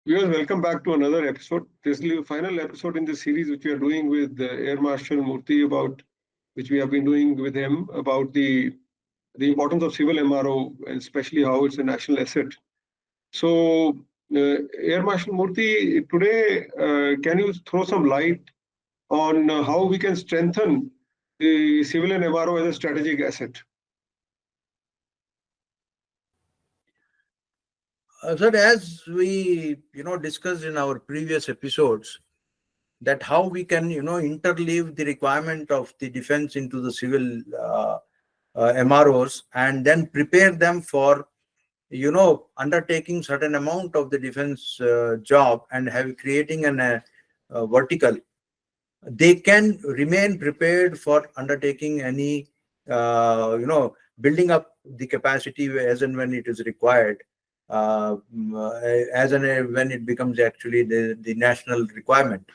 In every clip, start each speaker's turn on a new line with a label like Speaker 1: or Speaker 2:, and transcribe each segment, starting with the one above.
Speaker 1: Viewers, welcome back to another episode. This is the final episode in this series, which we are doing with Air Marshal Murthy which we have been doing with him about the importance of civil MRO and especially how it's a national asset. So, Air Marshal Murthy, today, can you throw some light on how we can strengthen the civil and MRO as a strategic asset?
Speaker 2: Sir, as we discussed in our previous episodes, that how we can interleave the requirement of the defense into the civil MROs and then prepare them for undertaking certain amount of the defense job and have creating a vertical. They can remain prepared for undertaking any building up the capacity as and when it is required, as and when it becomes actually the national requirement.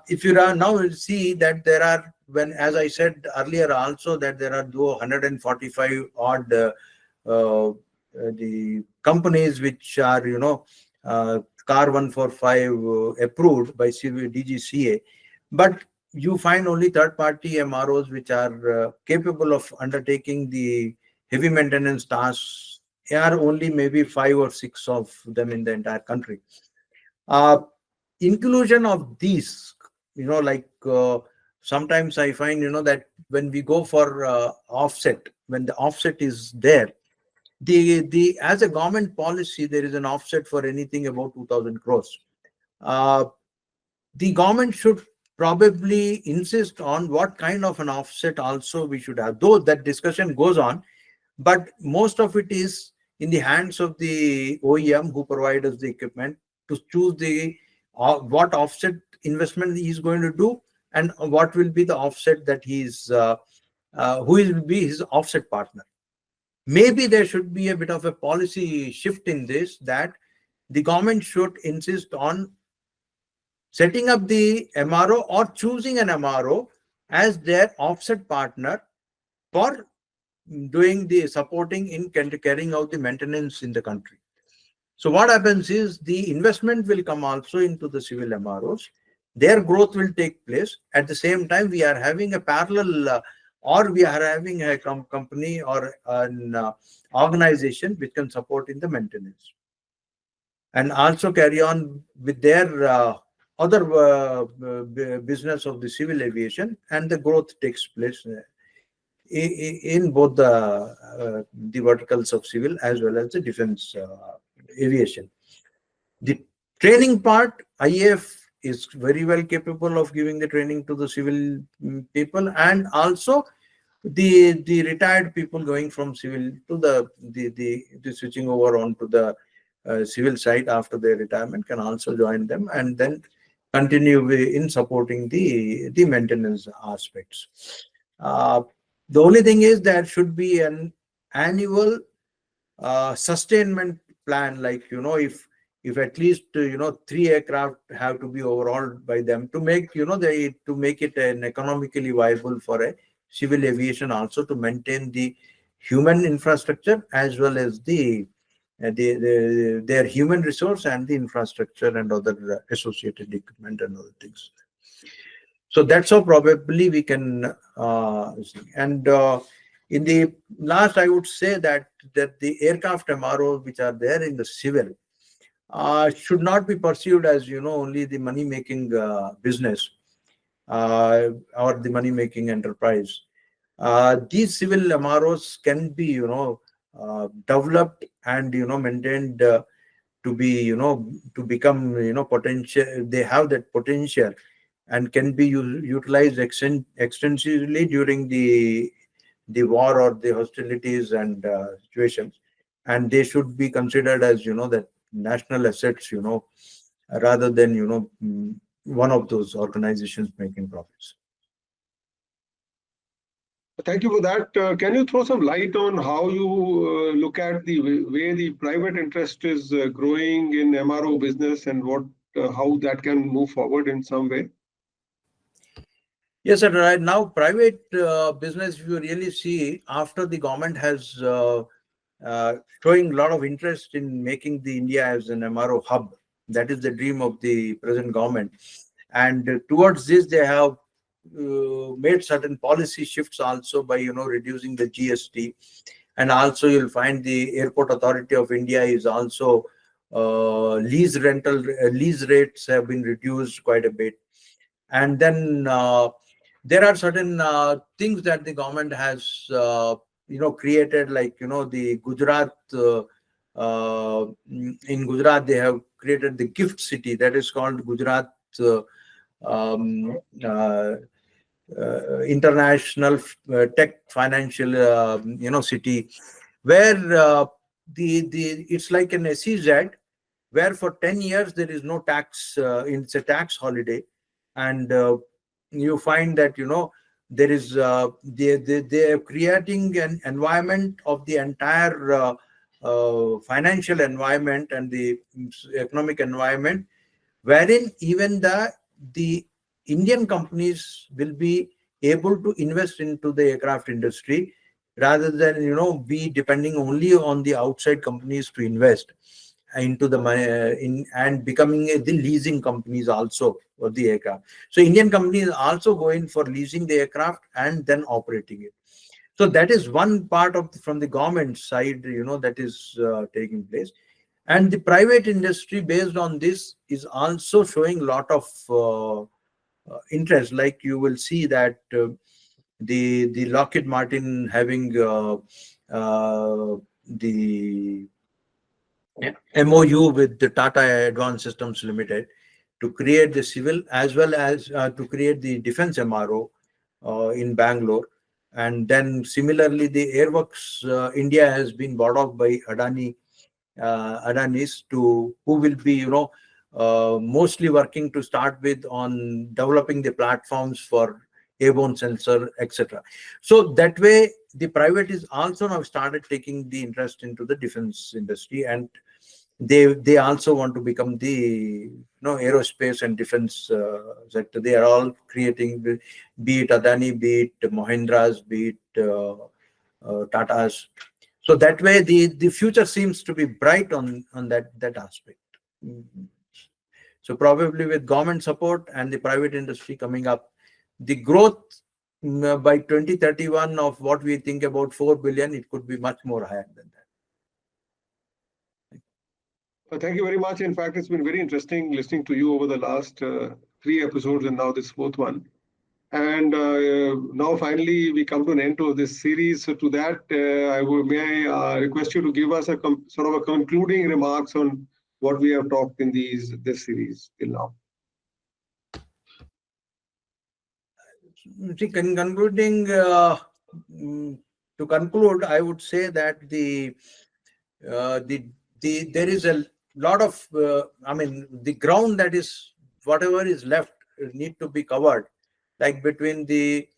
Speaker 2: If you are now see that there are, when as I said earlier also, that there are 145 odd the companies which are CAR 145 approved by DGCA, but you find only third party MROs which are capable of undertaking the heavy maintenance tasks. There are only maybe 5 or 6 of them in the entire country. Inclusion of these, like sometimes I find that when we go for offset, when the offset is there, the as a government policy, there is an offset for anything about 2,000 crores. The government should probably insist on what kind of an offset also we should have, though that discussion goes on, but most of it is in the hands of the OEM who provide us the equipment to choose the what offset investment he is going to do and what will be the offset that he's who will be his offset partner. Maybe there should be a bit of a policy shift in this, that the government should insist on setting up the MRO or choosing an MRO as their offset partner for doing the supporting in carrying out the maintenance in the country. So what happens is the investment will come also into the civil MROs. Their growth will take place. At the same time, we are having a parallel or we are having a company or an organization which can support in the maintenance and also carry on with their other business of the civil aviation, and the growth takes place in both the verticals of civil as well as the defense aviation. The training part, IAF is very well capable of giving the training to the civil people, and also the retired people going from civil to the switching over onto the civil side after their retirement can also join them and then continue in supporting the maintenance aspects. The only thing is there should be an annual sustainment plan, like if at least 3 aircraft have to be overhauled by them to make to make it an economically viable for a civil aviation, also to maintain the human infrastructure as well as their human resource and the infrastructure and other associated equipment and other things. So that's how probably we can and in the last, I would say that the aircraft MRO which are there in the civil should not be perceived as only the money making business or the money making enterprise. These civil MROs can be developed and maintained to be to become potential. They have that potential and can be utilized extensively during the war or the hostilities and situations, and they should be considered as that national assets, rather than one of those organizations making profits.
Speaker 1: Thank you for that. Can you throw some light on how you look at the way the private interest is growing in MRO business and how that can move forward in some way?
Speaker 2: Yes, sir. Right now, private business, if you really see, after the government has showing a lot of interest in making the India as an MRO hub, That is the dream of the present government. And towards this, they have made certain policy shifts also by reducing the GST. And also you'll find the Airport Authority of India is also lease rates have been reduced quite a bit. And then there are certain things that the government has created, like the Gujarat in Gujarat they have created the gift city that is called Gujarat um, uh, international tech financial city, where the it's like an SEZ, where for 10 years there is no tax. It's a tax holiday. And you find that there is they are creating an environment of the entire financial environment and the economic environment, wherein even the Indian companies will be able to invest into the aircraft industry, rather than be depending only on the outside companies to invest into the money in and becoming the leasing companies also for the aircraft. So Indian companies also go in for leasing the aircraft and then operating it. So that is one part of from the government side, that is taking place. And the private industry, based on this, is also showing a lot of interest. Like you will see that the Lockheed Martin having the MOU with the Tata Advanced Systems Limited to create the civil as well as to create the defense MRO in Bangalore. And then similarly, the Airworks India has been bought off by Adanis, to who will be mostly working to start with on developing the platforms for airborne sensor, etc. So that way the private is also now started taking the interest into the defense industry, and they also want to become the aerospace and defense sector. They are all creating, be it Adani, be it Mahindras, be it Tatas. So that way the future seems to be bright on that aspect. So probably with government support and the private industry coming up, the growth by 2031 of what we think about 4 billion, it could be much more higher than that.
Speaker 1: Thank you very much. In fact, it's been very interesting listening to you over the last three episodes and now this fourth one. And now finally we come to an end to this series. So to that, may I request you to give us a sort of a concluding remarks on what we have talked in this series till now.
Speaker 2: See, concluding, to conclude, I would say that there is a lot of the ground that is whatever is left need to be covered, like between the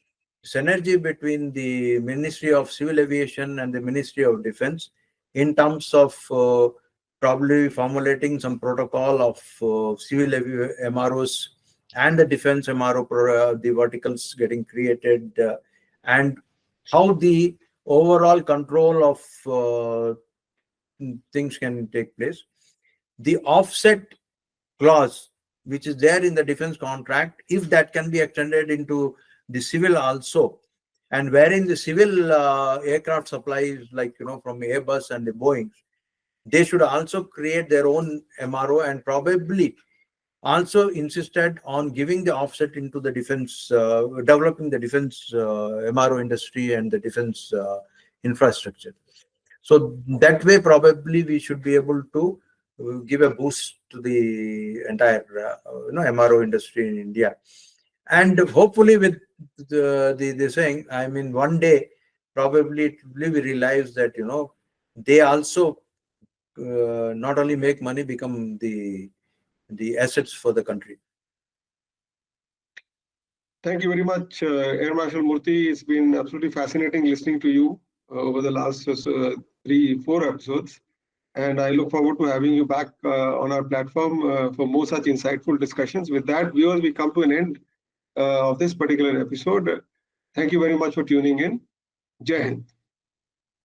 Speaker 2: synergy between the Ministry of Civil Aviation and the Ministry of Defense, in terms of probably formulating some protocol of civil MROs and the defense MRO, the verticals getting created, and how the overall control of things can take place. The offset clause, which is there in the defense contract, if that can be extended into the civil also, and wherein the civil aircraft supplies, like from Airbus and the Boeing, they should also create their own MRO, and probably also insisted on giving the offset into the defense, developing the defense MRO industry and the defense infrastructure. So that way, probably we should be able to give a boost to the entire MRO industry in India. And hopefully with the saying, I mean, one day probably we realize that they also not only make money, become the assets for the country.
Speaker 1: Thank you very much, Air Marshal Murthy. It's been absolutely fascinating listening to you over the last 3-4 episodes. And I look forward to having you back on our platform for more such insightful discussions. With that, viewers, we come to an end of this particular episode. Thank you very much for tuning in. Jai Hind.